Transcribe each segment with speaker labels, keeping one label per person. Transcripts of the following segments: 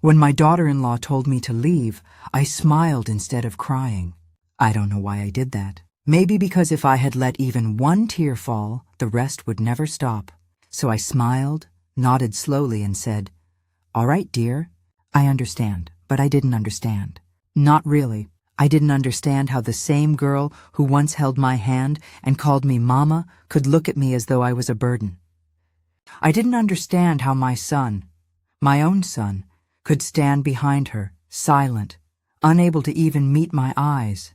Speaker 1: When my daughter-in-law told me to leave, I smiled instead of crying. I don't know why I did that. Maybe because if I had let even one tear fall, the rest would never stop. So I smiled, nodded slowly, and said, "All right, dear. I understand, but I didn't understand." Not really. I didn't understand how the same girl who once held my hand and called me Mama could look at me as though I was a burden. I didn't understand how my son, my own son, could stand behind her, silent, unable to even meet my eyes.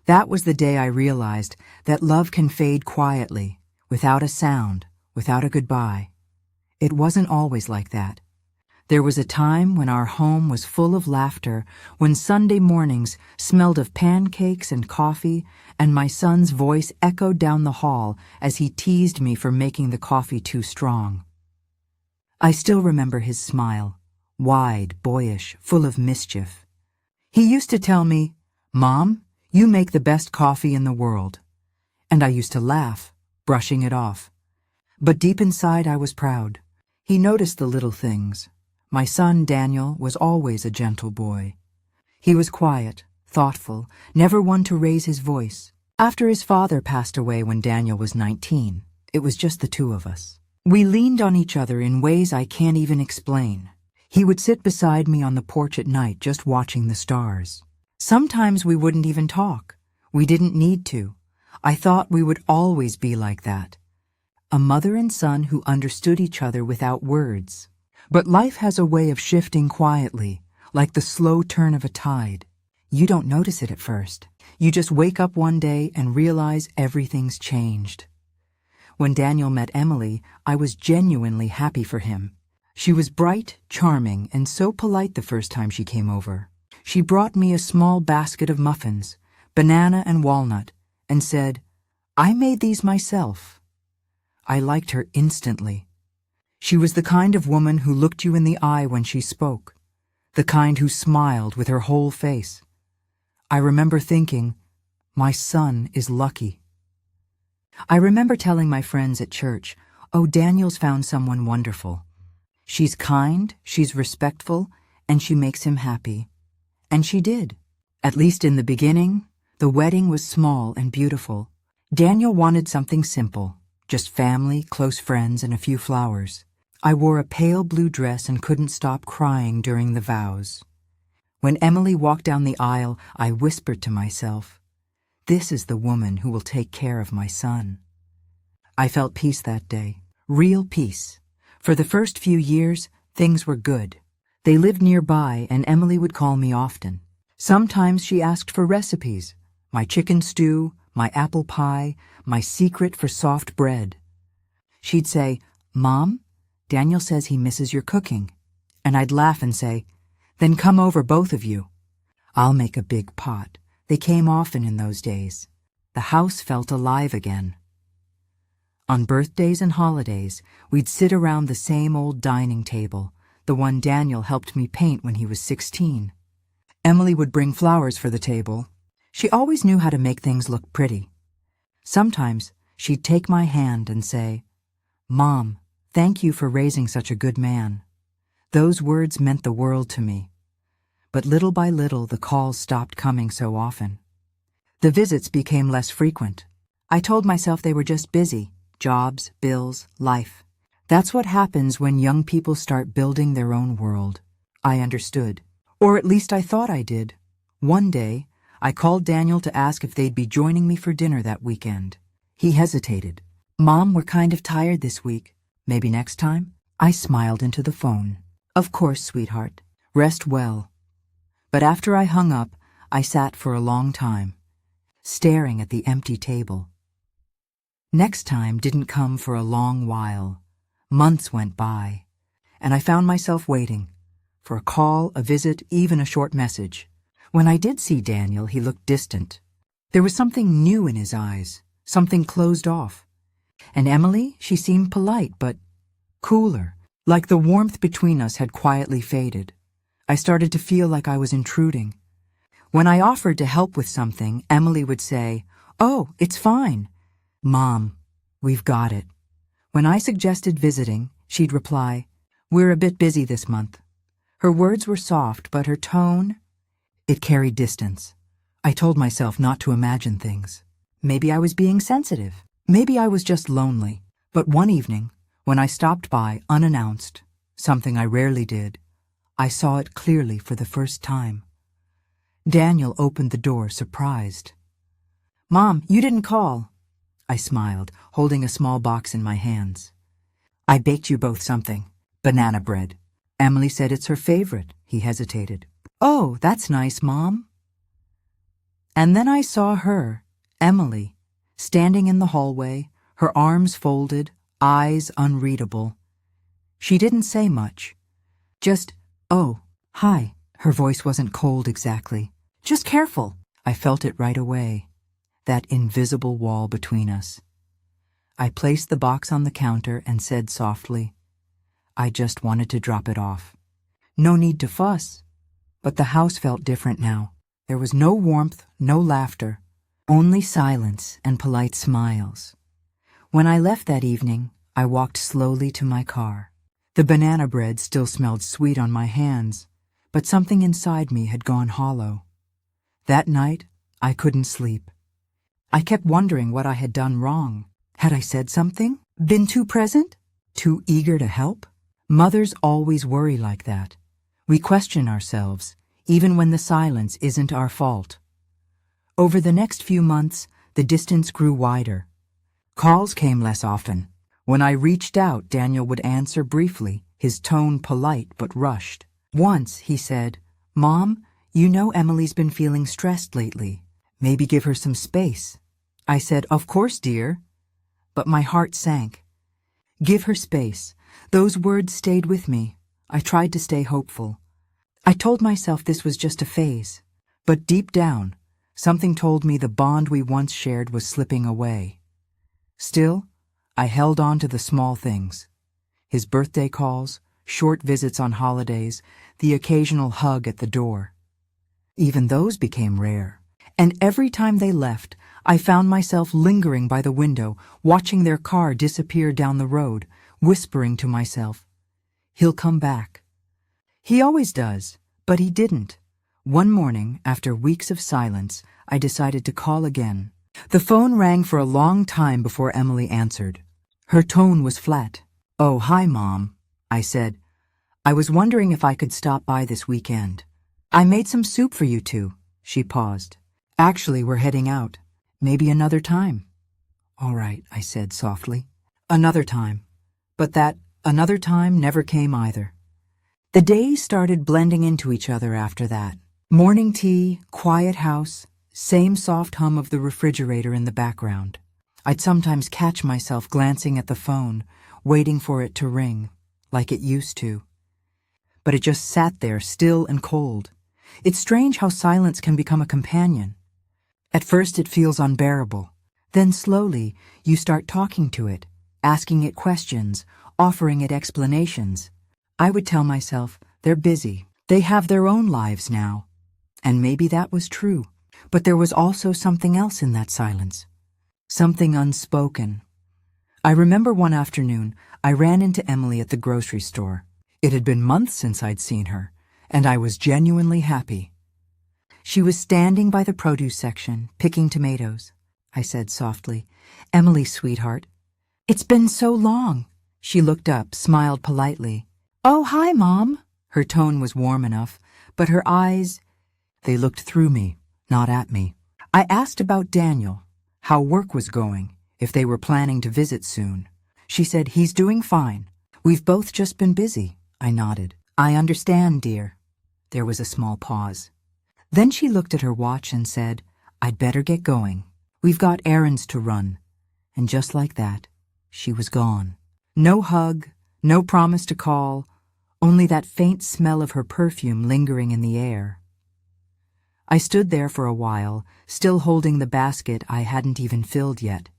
Speaker 1: That was the day I realized that love can fade quietly, without a sound, without a goodbye. It wasn't always like that. There was a time when our home was full of laughter, when Sunday mornings smelled of pancakes and coffee, and my son's voice echoed down the hall as he teased me for making the coffee too strong. I still remember his smile, wide, boyish, full of mischief. He used to tell me, "Mom, you make the best coffee in the world." And I used to laugh, brushing it off. But deep inside I was proud. He noticed the little things. My son, Daniel, was always a gentle boy. He was quiet, thoughtful, never one to raise his voice. After his father passed away when Daniel was 19, it was just the two of us. We leaned on each other in ways I can't even explain. He would sit beside me on the porch at night just watching the stars. Sometimes we wouldn't even talk. We didn't need to. I thought we would always be like that. A mother and son who understood each other without words. But life has a way of shifting quietly, like the slow turn of a tide. You don't notice it at first. You just wake up one day and realize everything's changed. When Daniel met Emily, I was genuinely happy for him. She was bright, charming, and so polite the first time she came over. She brought me a small basket of muffins, banana and walnut, and said, "I made these myself." I liked her instantly. She was the kind of woman who looked you in the eye when she spoke, the kind who smiled with her whole face. I remember thinking, my son is lucky. I remember telling my friends at church, "Oh, Daniel's found someone wonderful. She's kind, she's respectful, and she makes him happy." And she did. At least in the beginning, the wedding was small and beautiful. Daniel wanted something simple, just family, close friends, and a few flowers. I wore a pale blue dress and couldn't stop crying during the vows. When Emily walked down the aisle, I whispered to myself, "This is the woman who will take care of my son." I felt peace that day, real peace. For the first few years, things were good. They lived nearby, and Emily would call me often. Sometimes she asked for recipes, my chicken stew, my apple pie, my secret for soft bread. She'd say, "Mom, Daniel says he misses your cooking." And I'd laugh and say, "Then come over, both of you. I'll make a big pot." They came often in those days. The house felt alive again. On birthdays and holidays, we'd sit around the same old dining table, the one Daniel helped me paint when he was 16. Emily would bring flowers for the table. She always knew how to make things look pretty. Sometimes she'd take my hand and say, "Mom, thank you for raising such a good man." Those words meant the world to me. But little by little, the calls stopped coming so often. The visits became less frequent. I told myself they were just busy. Jobs, bills, life. That's what happens when young people start building their own world. I understood. Or at least I thought I did. One day, I called Daniel to ask if they'd be joining me for dinner that weekend. He hesitated. "Mom, we're kind of tired this week. Maybe next time?" I smiled into the phone. "Of course, sweetheart. Rest well." But after I hung up, I sat for a long time, staring at the empty table. Next time didn't come for a long while. Months went by, and I found myself waiting for a call, a visit, even a short message. When I did see Daniel, he looked distant. There was something new in his eyes, something closed off. And Emily, she seemed polite, but cooler, like the warmth between us had quietly faded. I started to feel like I was intruding. When I offered to help with something, Emily would say, "Oh, it's fine. Mom, we've got it." When I suggested visiting, she'd reply, "We're a bit busy this month." Her words were soft, but her tone, it carried distance. I told myself not to imagine things. Maybe I was being sensitive. Maybe I was just lonely. But one evening, when I stopped by unannounced, something I rarely did, I saw it clearly for the first time. Daniel opened the door, surprised. "Mom, you didn't call." I smiled, holding a small box in my hands. "I baked you both something. Banana bread. Emily said it's her favorite." He hesitated. "Oh, that's nice, Mom." And then I saw her, Emily, standing in the hallway, her arms folded, eyes unreadable. She didn't say much. Just, "Oh, hi." Her voice wasn't cold exactly. "Just careful." I felt it right away, that invisible wall between us. I placed the box on the counter and said softly, "I just wanted to drop it off." No need to fuss. But the house felt different now. There was no warmth, no laughter, only silence and polite smiles. When I left that evening, I walked slowly to my car. The banana bread still smelled sweet on my hands, but something inside me had gone hollow. That night, I couldn't sleep. I kept wondering what I had done wrong. Had I said something? Been too present? Too eager to help? Mothers always worry like that. We question ourselves, even when the silence isn't our fault. Over the next few months, the distance grew wider. Calls came less often. When I reached out, Daniel would answer briefly, his tone polite but rushed. Once, he said, "Mom, you know Emily's been feeling stressed lately. Maybe give her some space." I said, "Of course, dear." But my heart sank. Give her space. Those words stayed with me. I tried to stay hopeful. I told myself this was just a phase. But deep down, something told me the bond we once shared was slipping away. Still, I held on to the small things. His birthday calls, short visits on holidays, the occasional hug at the door. Even those became rare. And every time they left, I found myself lingering by the window, watching their car disappear down the road, whispering to myself, "He'll come back." He always does, but he didn't. One morning, after weeks of silence, I decided to call again. The phone rang for a long time before Emily answered. Her tone was flat. "Oh, hi, Mom," I said. "I was wondering if I could stop by this weekend. I made some soup for you two." She paused. "Actually, we're heading out. Maybe another time." "All right," I said softly. "Another time." But that another time never came either. The days started blending into each other after that. Morning tea, quiet house, same soft hum of the refrigerator in the background. I'd sometimes catch myself glancing at the phone, waiting for it to ring, like it used to. But it just sat there, still and cold. It's strange how silence can become a companion. At first it feels unbearable. Then slowly, you start talking to it, asking it questions, offering it explanations. I would tell myself, they're busy. They have their own lives now. And maybe that was true. But there was also something else in that silence. Something unspoken. I remember one afternoon, I ran into Emily at the grocery store. It had been months since I'd seen her, and I was genuinely happy. She was standing by the produce section, picking tomatoes. I said softly, "Emily, sweetheart." "It's been so long." She looked up, smiled politely. "Oh, hi, Mom." Her tone was warm enough, but her eyes, they looked through me, not at me. I asked about Daniel, how work was going, if they were planning to visit soon. She said, "He's doing fine. We've both just been busy." I nodded. "I understand, dear." There was a small pause. Then she looked at her watch and said, "I'd better get going. We've got errands to run." And just like that, she was gone. No hug, no promise to call, only that faint smell of her perfume lingering in the air. I stood there for a while, still holding the basket I hadn't even filled yet.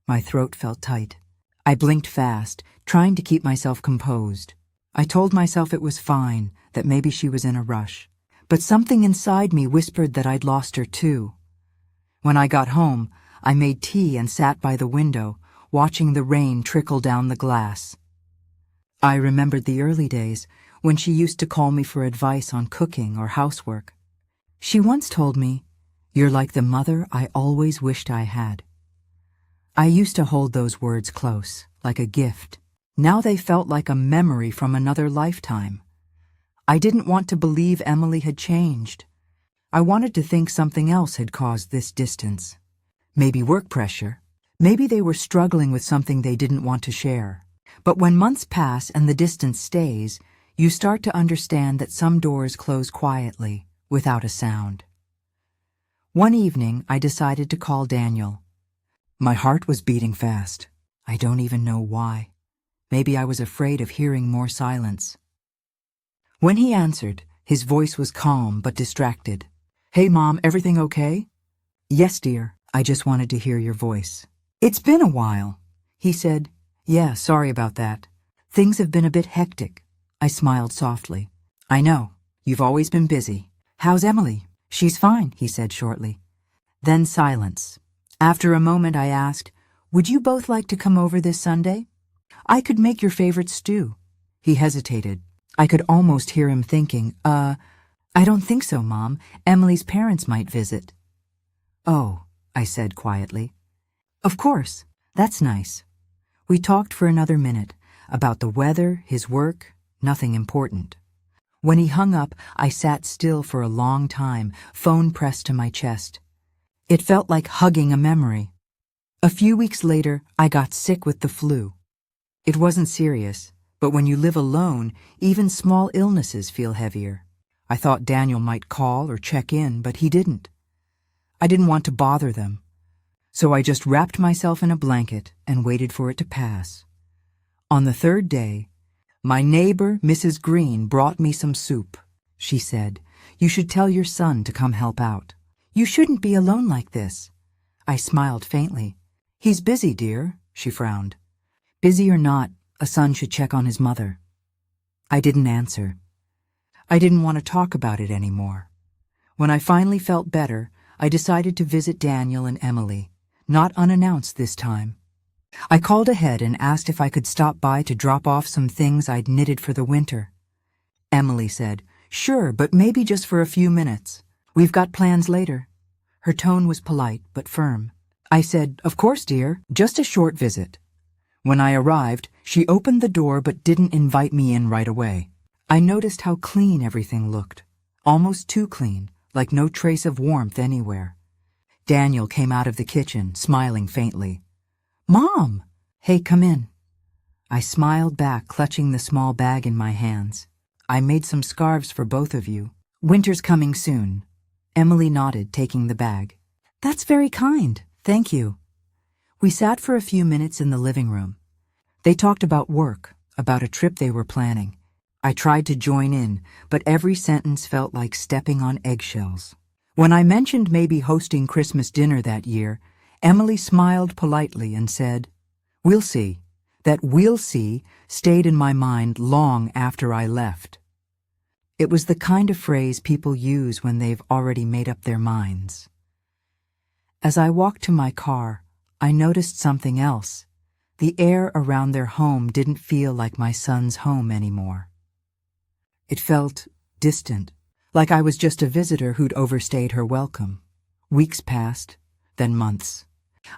Speaker 1: My throat felt tight. I blinked fast, trying to keep myself composed. I told myself it was fine, that maybe she was in a rush. But something inside me whispered that I'd lost her too. When I got home, I made tea and sat by the window, watching the rain trickle down the glass. I remembered the early days, when she used to call me for advice on cooking or housework. She once told me, "You're like the mother I always wished I had." I used to hold those words close, like a gift. Now they felt like a memory from another lifetime. I didn't want to believe Emily had changed. I wanted to think something else had caused this distance. Maybe work pressure. Maybe they were struggling with something they didn't want to share. But when months pass and the distance stays, you start to understand that some doors close quietly, without a sound. One evening, I decided to call Daniel. My heart was beating fast. I don't even know why. Maybe I was afraid of hearing more silence. When he answered, his voice was calm but distracted. "Hey, Mom, everything okay?" "Yes, dear. I just wanted to hear your voice." "It's been a while." He said, "Yeah, sorry about that. Things have been a bit hectic." I smiled softly. "I know. You've always been busy. How's Emily?" "She's fine," he said shortly. Then silence. After a moment I asked, "Would you both like to come over this Sunday? I could make your favorite stew." He hesitated. I could almost hear him thinking, I don't think so, Mom. Emily's parents might visit." "Oh," I said quietly. "Of course. That's nice." We talked for another minute, about the weather, his work, nothing important. When he hung up, I sat still for a long time, phone pressed to my chest. It felt like hugging a memory. A few weeks later, I got sick with the flu. It wasn't serious, but when you live alone, even small illnesses feel heavier. I thought Daniel might call or check in, but he didn't. I didn't want to bother them, so I just wrapped myself in a blanket and waited for it to pass. On the third day, my neighbor, Mrs. Green, brought me some soup. She said, "You should tell your son to come help out. You shouldn't be alone like this." I smiled faintly. "He's busy, dear," she frowned. "Busy or not, a son should check on his mother." I didn't answer. I didn't want to talk about it anymore. When I finally felt better, I decided to visit Daniel and Emily, not unannounced this time. I called ahead and asked if I could stop by to drop off some things I'd knitted for the winter. Emily said, "Sure, but maybe just for a few minutes. We've got plans later." Her tone was polite but firm. I said, "Of course, dear, just a short visit." When I arrived, she opened the door but didn't invite me in right away. I noticed how clean everything looked, almost too clean, like no trace of warmth anywhere. Daniel came out of the kitchen, smiling faintly. "Mom!" "Hey, come in." I smiled back, clutching the small bag in my hands. "I made some scarves for both of you. Winter's coming soon." Emily nodded, taking the bag. "That's very kind. Thank you." We sat for a few minutes in the living room. They talked about work, about a trip they were planning. I tried to join in, but every sentence felt like stepping on eggshells. When I mentioned maybe hosting Christmas dinner that year, Emily smiled politely and said, "We'll see." That "we'll see" stayed in my mind long after I left. It was the kind of phrase people use when they've already made up their minds. As I walked to my car, I noticed something else. The air around their home didn't feel like my son's home anymore. It felt distant, like I was just a visitor who'd overstayed her welcome. Weeks passed, then months.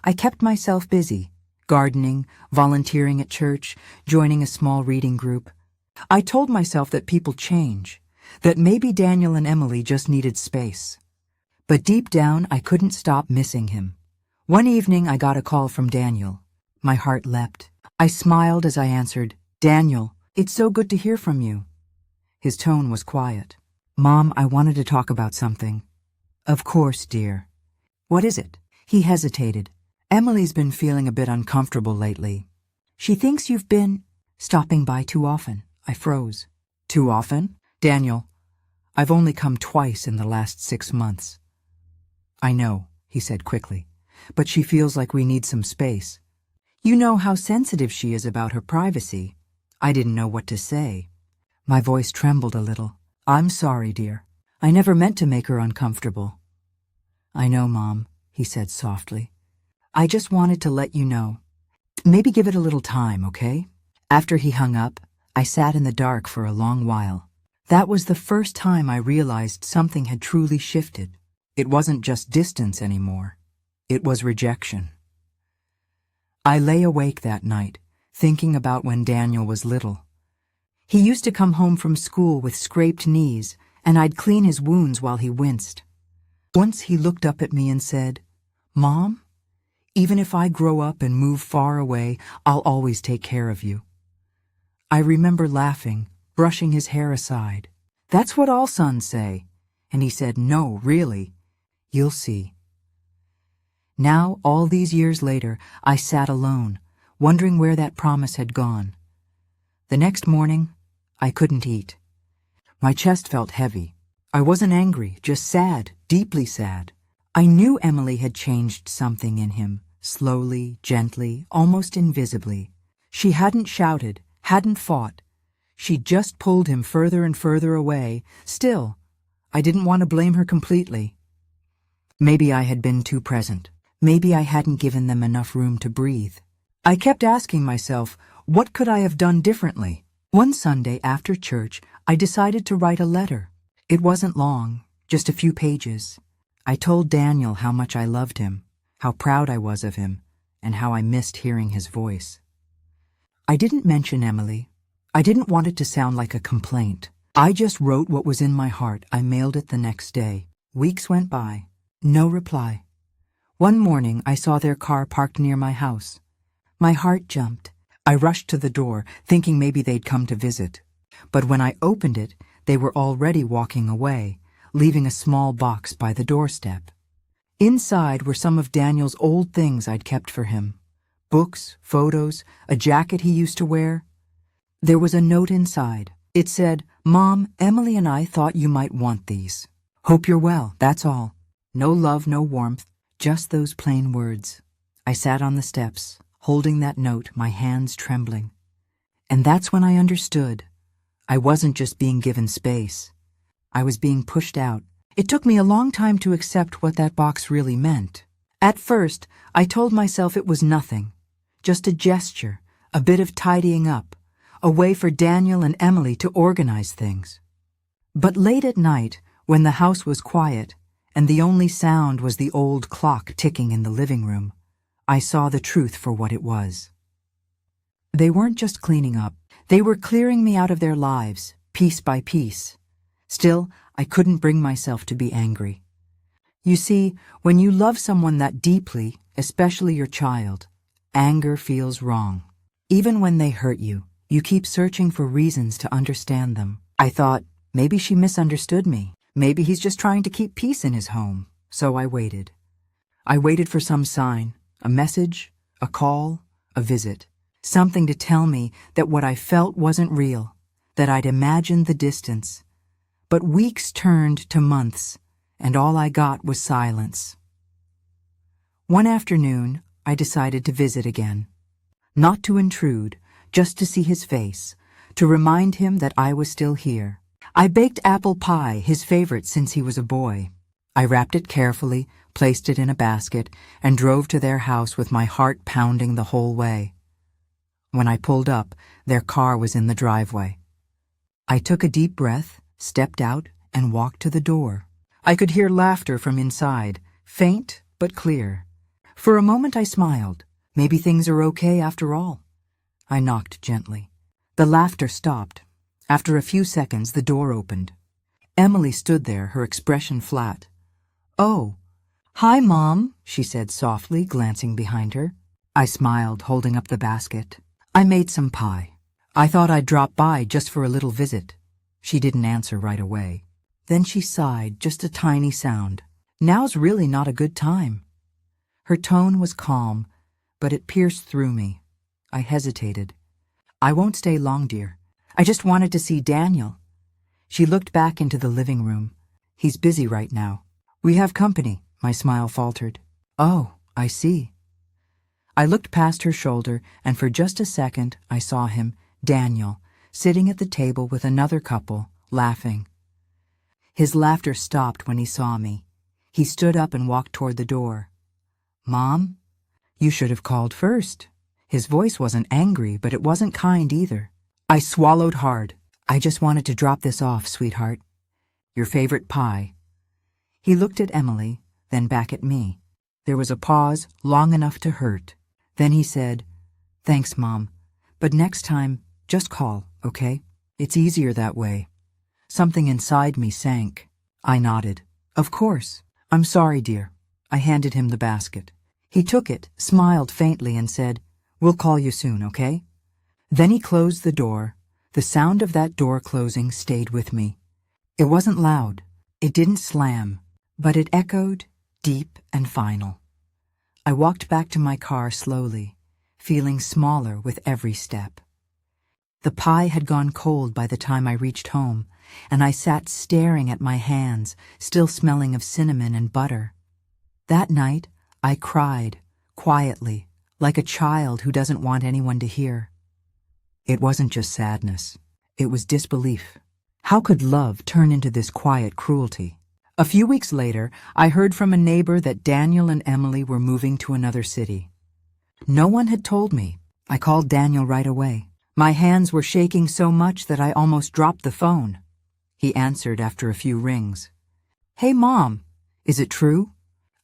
Speaker 1: I kept myself busy, gardening, volunteering at church, joining a small reading group. I told myself that people change, that maybe Daniel and Emily just needed space. But deep down, I couldn't stop missing him. One evening, I got a call from Daniel. My heart leapt. I smiled as I answered, "Daniel, it's so good to hear from you." His tone was quiet. "Mom, I wanted to talk about something." "Of course, dear." "What is it?" He hesitated. "Emily's been feeling a bit uncomfortable lately. She thinks you've been stopping by too often." I froze. "Too often? Daniel, I've only come twice in the last 6 months." "I know," he said quickly, "but she feels like we need some space. You know how sensitive she is about her privacy." I didn't know what to say. My voice trembled a little. "I'm sorry, dear. I never meant to make her uncomfortable." "I know, Mom," he said softly. "I just wanted to let you know. Maybe give it a little time, okay?" After he hung up, I sat in the dark for a long while. That was the first time I realized something had truly shifted. It wasn't just distance anymore. It was rejection. I lay awake that night, thinking about when Daniel was little. He used to come home from school with scraped knees, and I'd clean his wounds while he winced. Once he looked up at me and said, "Mom, even if I grow up and move far away, I'll always take care of you." I remember laughing, brushing his hair aside. "That's what all sons say." And he said, "No, really. You'll see." Now, all these years later, I sat alone, wondering where that promise had gone. The next morning, I couldn't eat. My chest felt heavy. I wasn't angry, just sad, deeply sad. I knew Emily had changed something in him, slowly, gently, almost invisibly. She hadn't shouted, hadn't fought. She just pulled him further and further away. Still, I didn't want to blame her completely. Maybe I had been too present. Maybe I hadn't given them enough room to breathe. I kept asking myself, what could I have done differently? One Sunday after church, I decided to write a letter. It wasn't long, just a few pages. I told Daniel how much I loved him, how proud I was of him, and how I missed hearing his voice. I didn't mention Emily. I didn't want it to sound like a complaint. I just wrote what was in my heart. I mailed it the next day. Weeks went by. No reply. One morning, I saw their car parked near my house. My heart jumped. I rushed to the door, thinking maybe they'd come to visit. But when I opened it, they were already walking away, leaving a small box by the doorstep. Inside were some of Daniel's old things I'd kept for him. Books, photos, a jacket he used to wear. There was a note inside. It said, "Mom, Emily and I thought you might want these. Hope you're well, that's all." No love, no warmth, just those plain words. I sat on the steps, holding that note, my hands trembling. And that's when I understood. I wasn't just being given space. I was being pushed out. It took me a long time to accept what that box really meant. At first, I told myself it was nothing. Just a gesture, a bit of tidying up, a way for Daniel and Emily to organize things. But late at night, when the house was quiet, and the only sound was the old clock ticking in the living room, I saw the truth for what it was. They weren't just cleaning up. They were clearing me out of their lives, piece by piece. Still, I couldn't bring myself to be angry. You see, when you love someone that deeply, especially your child, anger feels wrong. Even when they hurt you, you keep searching for reasons to understand them. I thought, maybe she misunderstood me. Maybe he's just trying to keep peace in his home. So I waited. I waited for some sign, a message, a call, a visit. Something to tell me that what I felt wasn't real, that I'd imagined the distance. But weeks turned to months, and all I got was silence. One afternoon, I decided to visit again. Not to intrude, just to see his face, to remind him that I was still here. I baked apple pie, his favorite since he was a boy. I wrapped it carefully, placed it in a basket, and drove to their house with my heart pounding the whole way. When I pulled up, their car was in the driveway. I took a deep breath, stepped out, and walked to the door. I could hear laughter from inside, faint but clear. For a moment I smiled. Maybe things are okay after all. I knocked gently. The laughter stopped. After a few seconds, the door opened. Emily stood there, her expression flat. "Oh, hi, Mom," she said softly, glancing behind her. I smiled, holding up the basket. "I made some pie. I thought I'd drop by just for a little visit." She didn't answer right away. Then she sighed, just a tiny sound. "Now's really not a good time." Her tone was calm, but it pierced through me. I hesitated. "I won't stay long, dear. I just wanted to see Daniel." She looked back into the living room. "He's busy right now." "We have company," my smile faltered. "Oh, I see." I looked past her shoulder, and for just a second I saw him, Daniel, sitting at the table with another couple, laughing. His laughter stopped when he saw me. He stood up and walked toward the door. "Mom, you should have called first." His voice wasn't angry, but it wasn't kind either. I swallowed hard. I just wanted to drop this off, sweetheart. Your favorite pie. He looked at Emily, then back at me. There was a pause long enough to hurt. Then he said, "Thanks, Mom. But next time, just call, okay? It's easier that way." Something inside me sank. I nodded. "Of course. I'm sorry, dear." I handed him the basket. He took it, smiled faintly, and said, "We'll call you soon, okay?" Then he closed the door. The sound of that door closing stayed with me. It wasn't loud. It didn't slam, but it echoed, deep and final. I walked back to my car slowly, feeling smaller with every step. The pie had gone cold by the time I reached home, and I sat staring at my hands, still smelling of cinnamon and butter. That night, I cried, quietly, like a child who doesn't want anyone to hear. It wasn't just sadness. It was disbelief. How could love turn into this quiet cruelty? A few weeks later, I heard from a neighbor that Daniel and Emily were moving to another city. No one had told me. I called Daniel right away. My hands were shaking so much that I almost dropped the phone. He answered after a few rings. "Hey, Mom, is it true?"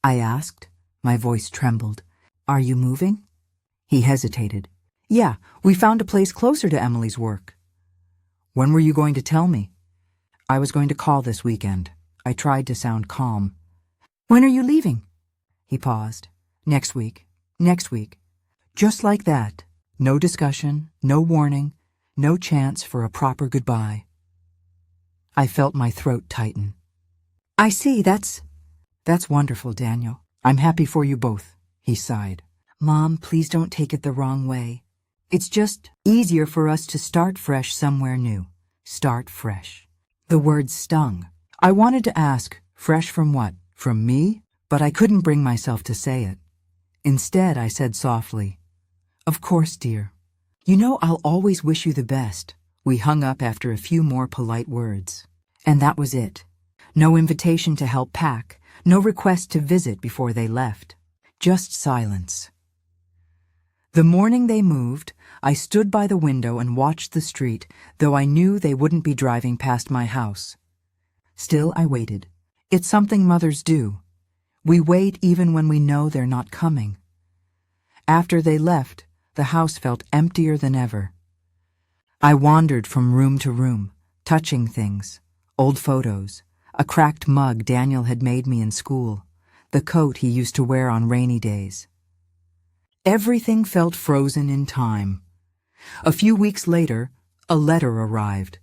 Speaker 1: I asked. My voice trembled. "Are you moving?" He hesitated. "Yeah, we found a place closer to Emily's work." "When were you going to tell me?" "I was going to call this weekend." I tried to sound calm. "When are you leaving?" He paused. "Next week. Next week." Just like that. No discussion, no warning, no chance for a proper goodbye. I felt my throat tighten. "I see, that's wonderful, Daniel. I'm happy for you both," he sighed. "Mom, please don't take it the wrong way. It's just easier for us to start fresh somewhere new. Start fresh." The word stung. I wanted to ask, fresh from what? From me? But I couldn't bring myself to say it. Instead, I said softly, "Of course, dear. You know I'll always wish you the best." We hung up after a few more polite words. And that was it. No invitation to help pack, no request to visit before they left. Just silence. The morning they moved, I stood by the window and watched the street, though I knew they wouldn't be driving past my house. Still, I waited. It's something mothers do. We wait even when we know they're not coming. After they left, the house felt emptier than ever. I wandered from room to room, touching things, old photos, a cracked mug Daniel had made me in school, the coat he used to wear on rainy days. Everything felt frozen in time. A few weeks later, a letter arrived.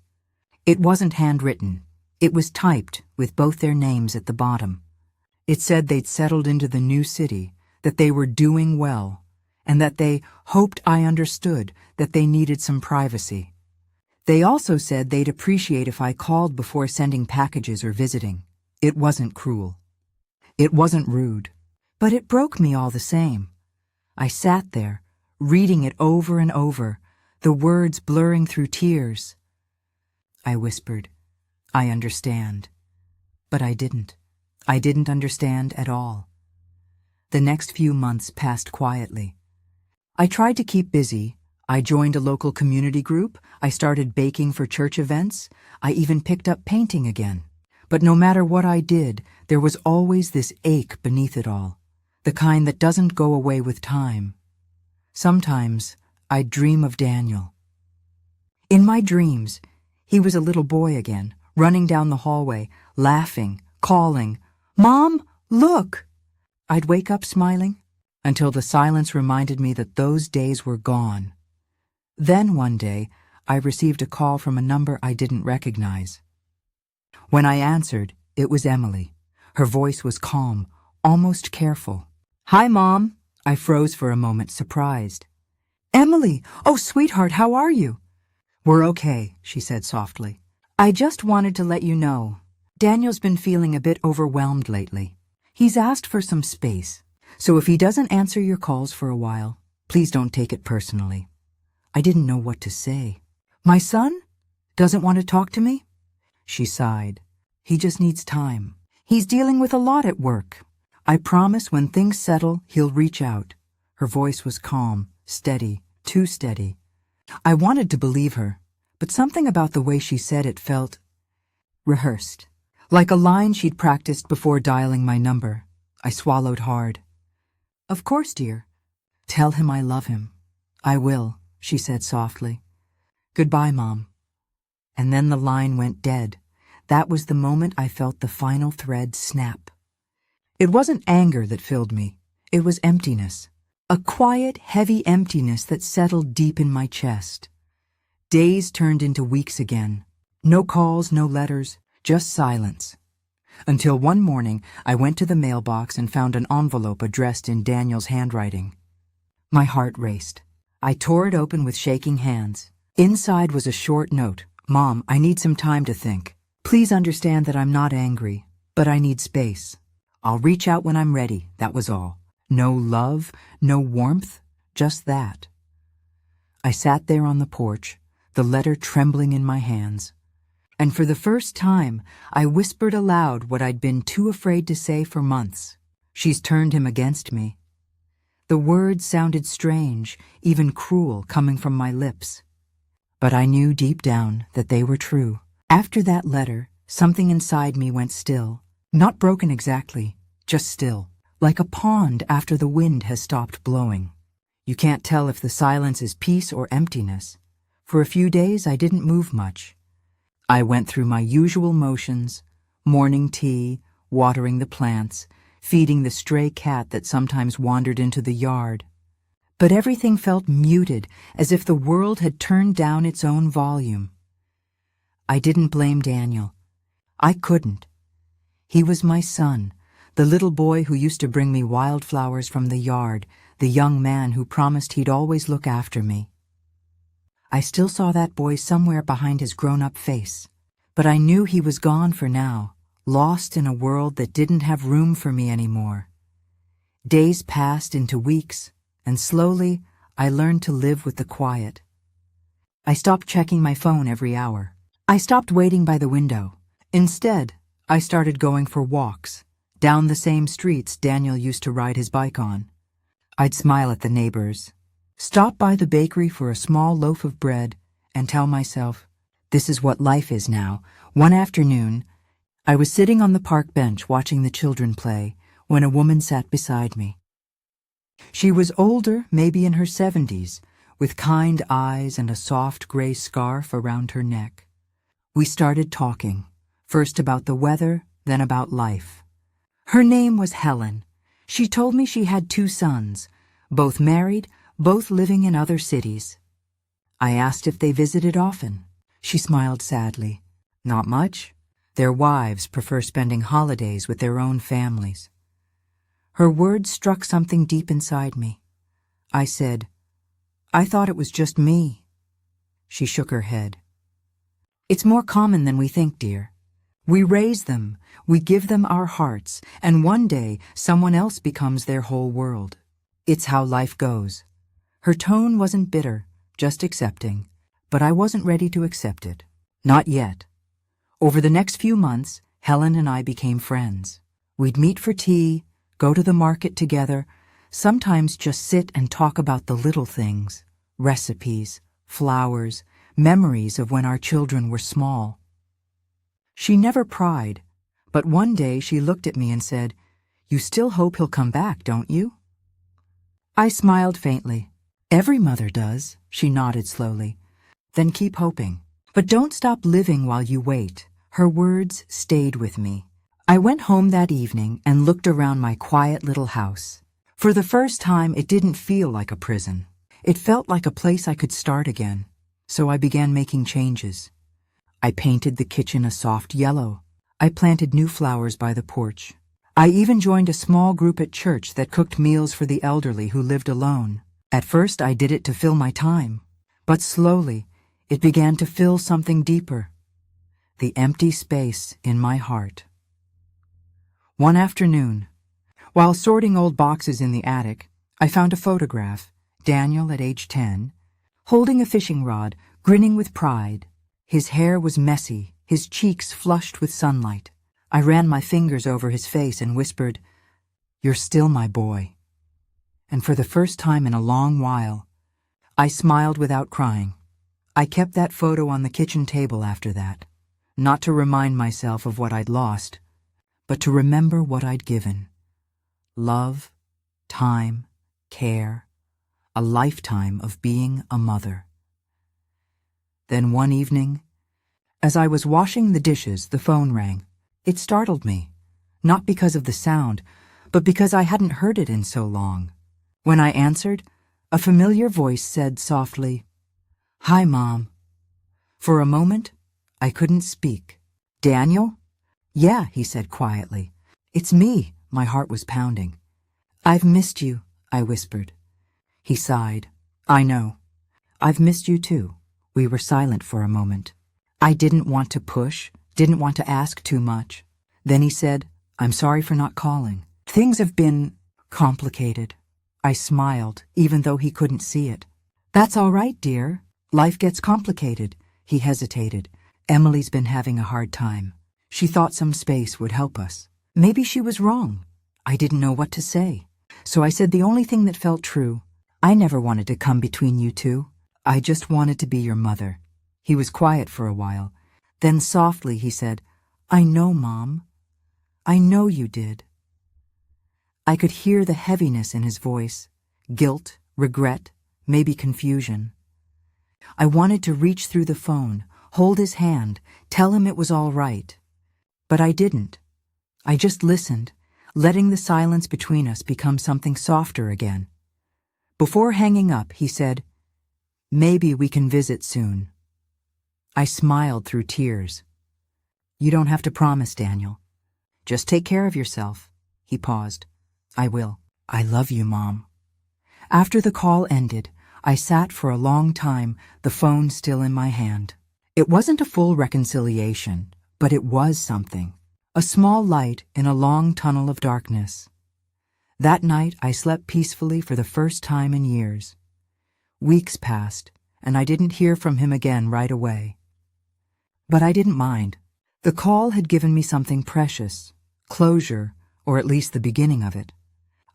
Speaker 1: It wasn't handwritten. It was typed with both their names at the bottom. It said they'd settled into the new city, that they were doing well, and that they hoped I understood that they needed some privacy. They also said they'd appreciate if I called before sending packages or visiting. It wasn't cruel. It wasn't rude. But it broke me all the same. I sat there, reading it over and over, the words blurring through tears. I whispered, "I understand." But I didn't. I didn't understand at all. The next few months passed quietly. I tried to keep busy. I joined a local community group. I started baking for church events. I even picked up painting again. But no matter what I did, there was always this ache beneath it all, the kind that doesn't go away with time. Sometimes I'd dream of Daniel. In my dreams, he was a little boy again, running down the hallway, laughing, calling, "Mom, look!" I'd wake up smiling, until the silence reminded me that those days were gone. Then one day, I received a call from a number I didn't recognize. When I answered, it was Emily. Her voice was calm, almost careful. "Hi, Mom." I froze for a moment, surprised. "Emily! Oh, sweetheart, how are you?" "We're okay," she said softly. "I just wanted to let you know. Daniel's been feeling a bit overwhelmed lately. He's asked for some space. So if he doesn't answer your calls for a while, please don't take it personally." I didn't know what to say. "My son? Doesn't want to talk to me?" She sighed. "He just needs time. He's dealing with a lot at work. I promise when things settle, he'll reach out." Her voice was calm, steady, too steady. I wanted to believe her, but something about the way she said it felt rehearsed, like a line she'd practiced before dialing my number. I swallowed hard. "Of course, dear. Tell him I love him." "I will," she said softly. "Goodbye, Mom." And then the line went dead. That was the moment I felt the final thread snap. It wasn't anger that filled me. It was emptiness. A quiet, heavy emptiness that settled deep in my chest. Days turned into weeks again. No calls, no letters, just silence. Until one morning, I went to the mailbox and found an envelope addressed in Daniel's handwriting. My heart raced. I tore it open with shaking hands. Inside was a short note. "Mom, I need some time to think. Please understand that I'm not angry, but I need space. I'll reach out when I'm ready," that was all. No love, no warmth, just that. I sat there on the porch, the letter trembling in my hands. And for the first time, I whispered aloud what I'd been too afraid to say for months. "She's turned him against me." The words sounded strange, even cruel, coming from my lips. But I knew deep down that they were true. After that letter, something inside me went still. Not broken exactly, just still. Like a pond after the wind has stopped blowing. You can't tell if the silence is peace or emptiness. For a few days, I didn't move much. I went through my usual motions, morning tea, watering the plants, feeding the stray cat that sometimes wandered into the yard. But everything felt muted, as if the world had turned down its own volume. I didn't blame Daniel. I couldn't. He was my son, the little boy who used to bring me wildflowers from the yard, the young man who promised he'd always look after me. I still saw that boy somewhere behind his grown-up face, but I knew he was gone for now, lost in a world that didn't have room for me anymore. Days passed into weeks, and slowly I learned to live with the quiet. I stopped checking my phone every hour. I stopped waiting by the window. Instead, I started going for walks, down the same streets Daniel used to ride his bike on. I'd smile at the neighbors, stop by the bakery for a small loaf of bread, and tell myself, this is what life is now. One afternoon, I was sitting on the park bench watching the children play when a woman sat beside me. She was older, maybe in her 70s, with kind eyes and a soft gray scarf around her neck. We started talking, first about the weather, then about life. Her name was Helen. She told me she had 2 sons, both married, both living in other cities. I asked if they visited often. She smiled sadly. Not much. Their wives prefer spending holidays with their own families. Her words struck something deep inside me. I said, I thought it was just me. She shook her head. It's more common than we think, dear. We raise them, we give them our hearts, and one day someone else becomes their whole world. It's how life goes. Her tone wasn't bitter, just accepting, but I wasn't ready to accept it. Not yet. Over the next few months, Helen and I became friends. We'd meet for tea, go to the market together, sometimes just sit and talk about the little things, recipes, flowers, memories of when our children were small. She never pried, but one day she looked at me and said, "You still hope he'll come back, don't you?" I smiled faintly. Every mother does, she nodded slowly. Then keep hoping. But don't stop living while you wait. Her words stayed with me. I went home that evening and looked around my quiet little house. For the first time, it didn't feel like a prison. It felt like a place I could start again. So I began making changes. I painted the kitchen a soft yellow. I planted new flowers by the porch. I even joined a small group at church that cooked meals for the elderly who lived alone. At first, I did it to fill my time. But slowly, it began to fill something deeper. The empty space in my heart. One afternoon, while sorting old boxes in the attic, I found a photograph, Daniel at age 10, holding a fishing rod, grinning with pride. His hair was messy, his cheeks flushed with sunlight. I ran my fingers over his face and whispered, "You're still my boy." And for the first time in a long while, I smiled without crying. I kept that photo on the kitchen table after that, not to remind myself of what I'd lost, but to remember what I'd given. Love, time, care, a lifetime of being a mother. Then one evening, as I was washing the dishes, the phone rang. It startled me, not because of the sound, but because I hadn't heard it in so long. When I answered, a familiar voice said softly, "Hi, Mom." For a moment, I couldn't speak. "Daniel?" "Yeah," he said quietly. "It's me." My heart was pounding. "I've missed you," I whispered. He sighed. "I know. I've missed you too." We were silent for a moment. I didn't want to push, didn't want to ask too much. Then he said, "I'm sorry for not calling. Things have been complicated." I smiled, even though he couldn't see it. "That's all right, dear. Life gets complicated." He hesitated. "Emily's been having a hard time. She thought some space would help us." Maybe she was wrong. I didn't know what to say. So I said the only thing that felt true. "I never wanted to come between you two. I just wanted to be your mother." He was quiet for a while. Then softly he said, "I know, Mom. I know you did." I could hear the heaviness in his voice, guilt, regret, maybe confusion. I wanted to reach through the phone, hold his hand, tell him it was all right. But I didn't. I just listened, letting the silence between us become something softer again. Before hanging up, he said, "Maybe we can visit soon." I smiled through tears. "You don't have to promise, Daniel. Just take care of yourself." He paused. "I will. I love you, Mom." After the call ended, I sat for a long time, the phone still in my hand. It wasn't a full reconciliation, but it was something. A small light in a long tunnel of darkness. That night I slept peacefully for the first time in years. Weeks passed, and I didn't hear from him again right away. But I didn't mind. The call had given me something precious, closure, or at least the beginning of it.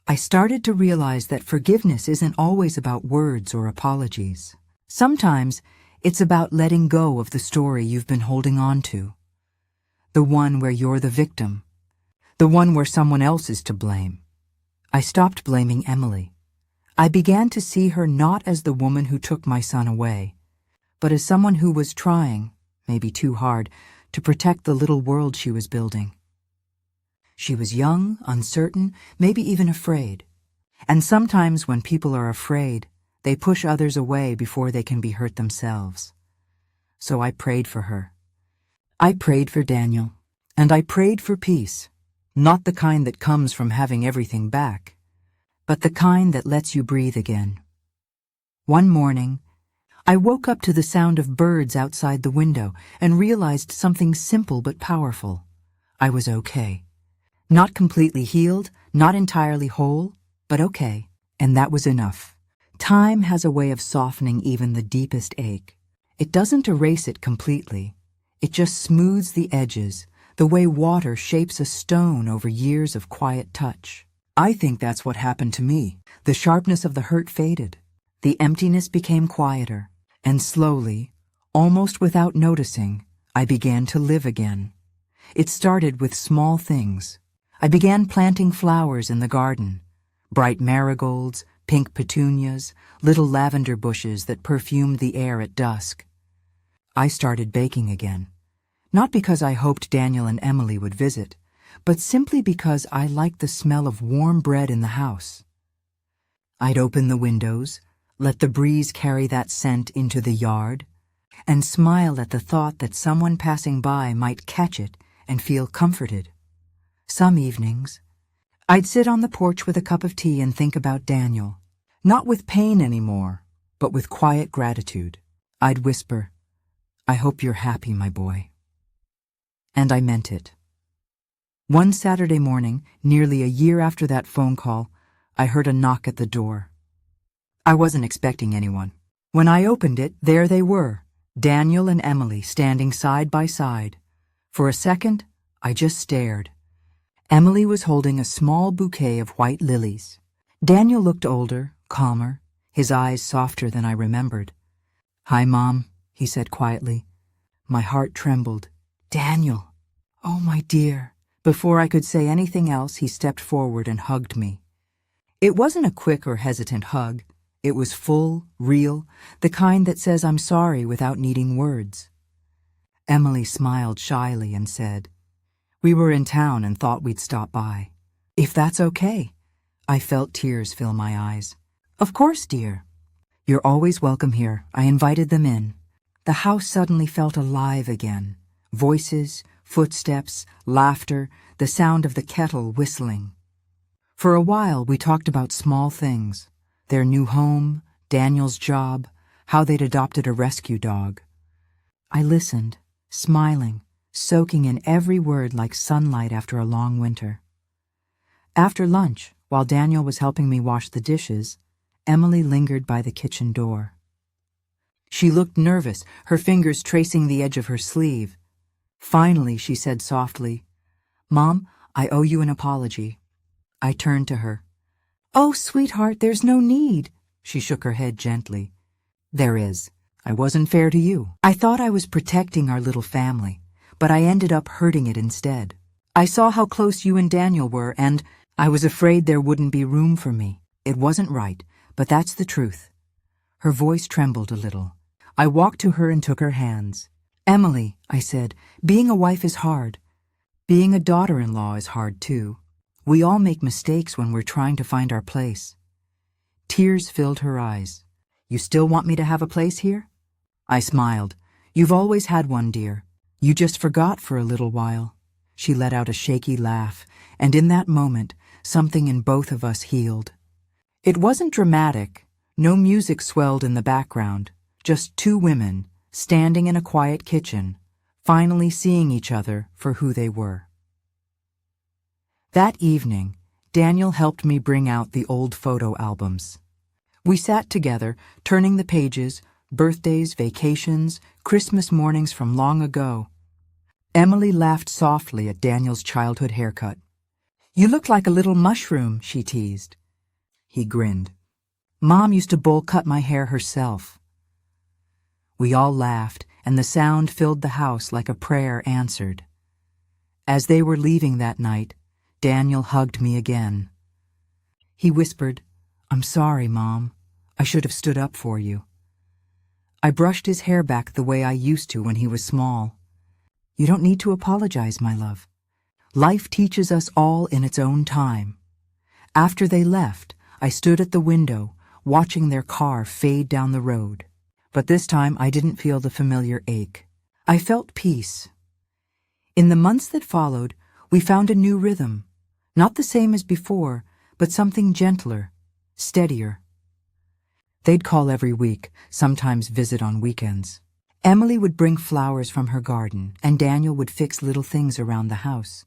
Speaker 1: I started to realize that forgiveness isn't always about words or apologies. Sometimes it's about letting go of the story you've been holding on to. The one where you're the victim. The one where someone else is to blame. I stopped blaming Emily. I began to see her not as the woman who took my son away, but as someone who was trying, maybe too hard, to protect the little world she was building. She was young, uncertain, maybe even afraid. And sometimes when people are afraid, they push others away before they can be hurt themselves. So I prayed for her. I prayed for Daniel. And I prayed for peace. Not the kind that comes from having everything back, but the kind that lets you breathe again. One morning, I woke up to the sound of birds outside the window and realized something simple but powerful. I was okay. Not completely healed, not entirely whole, but okay, and that was enough. Time has a way of softening even the deepest ache. It doesn't erase it completely. It just smooths the edges, the way water shapes a stone over years of quiet touch. I think that's what happened to me. The sharpness of the hurt faded. The emptiness became quieter, and slowly, almost without noticing, I began to live again. It started with small things. I began planting flowers in the garden. Bright marigolds, pink petunias, little lavender bushes that perfumed the air at dusk. I started baking again. Not because I hoped Daniel and Emily would visit, but simply because I liked the smell of warm bread in the house. I'd open the windows, let the breeze carry that scent into the yard, and smile at the thought that someone passing by might catch it and feel comforted. Some evenings, I'd sit on the porch with a cup of tea and think about Daniel, not with pain anymore, but with quiet gratitude. I'd whisper, "I hope you're happy, my boy." And I meant it. One Saturday morning, nearly a year after that phone call, I heard a knock at the door. I wasn't expecting anyone. When I opened it, there they were, Daniel and Emily standing side by side. For a second, I just stared. Emily was holding a small bouquet of white lilies. Daniel looked older, calmer, his eyes softer than I remembered. "Hi, Mom," he said quietly. My heart trembled. Daniel! Oh, my dear. Before I could say anything else, he stepped forward and hugged me. It wasn't a quick or hesitant hug. It was full, real, the kind that says I'm sorry without needing words. Emily smiled shyly and said, We were in town and thought we'd stop by. If that's okay. I felt tears fill my eyes. Of course, dear. You're always welcome here. I invited them in. The house suddenly felt alive again. Voices, footsteps, laughter, the sound of the kettle whistling. For a while, we talked about small things. Their new home, Daniel's job, how they'd adopted a rescue dog. I listened, smiling, soaking in every word like sunlight after a long winter. After lunch, while Daniel was helping me wash the dishes, Emily lingered by the kitchen door. She looked nervous, her fingers tracing the edge of her sleeve. Finally, she said softly, Mom, I owe you an apology. I turned to her. Oh, sweetheart, there's no need. She shook her head gently. There is. I wasn't fair to you. I thought I was protecting our little family, but I ended up hurting it instead. I saw how close you and Daniel were, and I was afraid there wouldn't be room for me. It wasn't right, but that's the truth. Her voice trembled a little. I walked to her and took her hands. Emily, I said, being a wife is hard. Being a daughter-in-law is hard too. We all make mistakes when we're trying to find our place. Tears filled her eyes. You still want me to have a place here? I smiled. You've always had one, dear. You just forgot for a little while. She let out a shaky laugh, and in that moment, something in both of us healed. It wasn't dramatic. No music swelled in the background. Just two women, standing in a quiet kitchen, finally seeing each other for who they were. That evening, Daniel helped me bring out the old photo albums. We sat together, turning the pages, birthdays, vacations, Christmas mornings from long ago. Emily laughed softly at Daniel's childhood haircut. You look like a little mushroom, she teased. He grinned. Mom used to bowl cut my hair herself. We all laughed, and the sound filled the house like a prayer answered. As they were leaving that night, Daniel hugged me again. He whispered, I'm sorry, Mom. I should have stood up for you. I brushed his hair back the way I used to when he was small. You don't need to apologize, my love. Life teaches us all in its own time. After they left, I stood at the window, watching their car fade down the road. But this time I didn't feel the familiar ache. I felt peace. In the months that followed, we found a new rhythm. Not the same as before, but something gentler, steadier. They'd call every week, sometimes visit on weekends. Emily would bring flowers from her garden, and Daniel would fix little things around the house.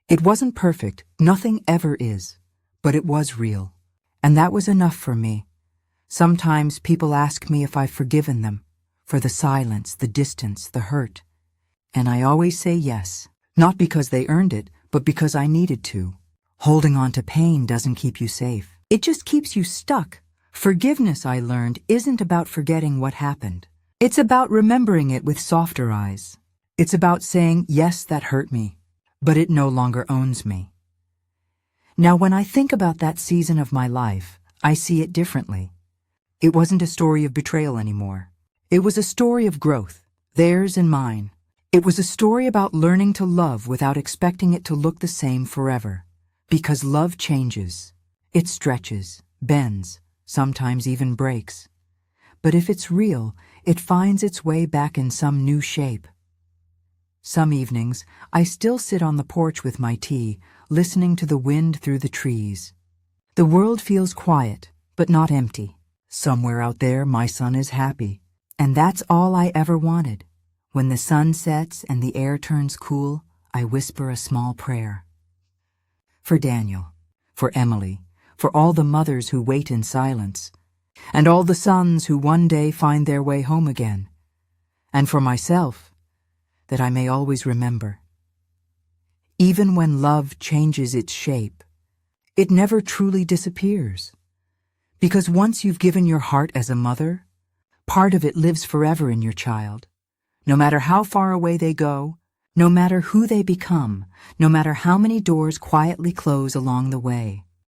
Speaker 1: It wasn't perfect, nothing ever is, but it was real. And that was enough for me. Sometimes people ask me if I've forgiven them, for the silence, the distance, the hurt. And I always say yes, not because they earned it, but because I needed to. Holding on to pain doesn't keep you safe. It just keeps you stuck. Forgiveness, I learned, isn't about forgetting what happened. It's about remembering it with softer eyes. It's about saying, yes, that hurt me, but it no longer owns me. Now, when I think about that season of my life, I see it differently. It wasn't a story of betrayal anymore. It was a story of growth, theirs and mine. It was a story about learning to love without expecting it to look the same forever. Because love changes. It stretches, bends, sometimes even breaks. But if it's real, it finds its way back in some new shape. Some evenings, I still sit on the porch with my tea, listening to the wind through the trees. The world feels quiet, but not empty. Somewhere out there, my son is happy. And that's all I ever wanted. When the sun sets and the air turns cool, I whisper a small prayer. For Daniel, for Emily, for all the mothers who wait in silence, and all the sons who one day find their way home again, and for myself, that I may always remember. Even when love changes its shape, it never truly disappears. Because once you've given your heart as a mother, Part of it lives forever in your child. No matter how far away they go, no matter who they become, no matter how many doors quietly close along the way,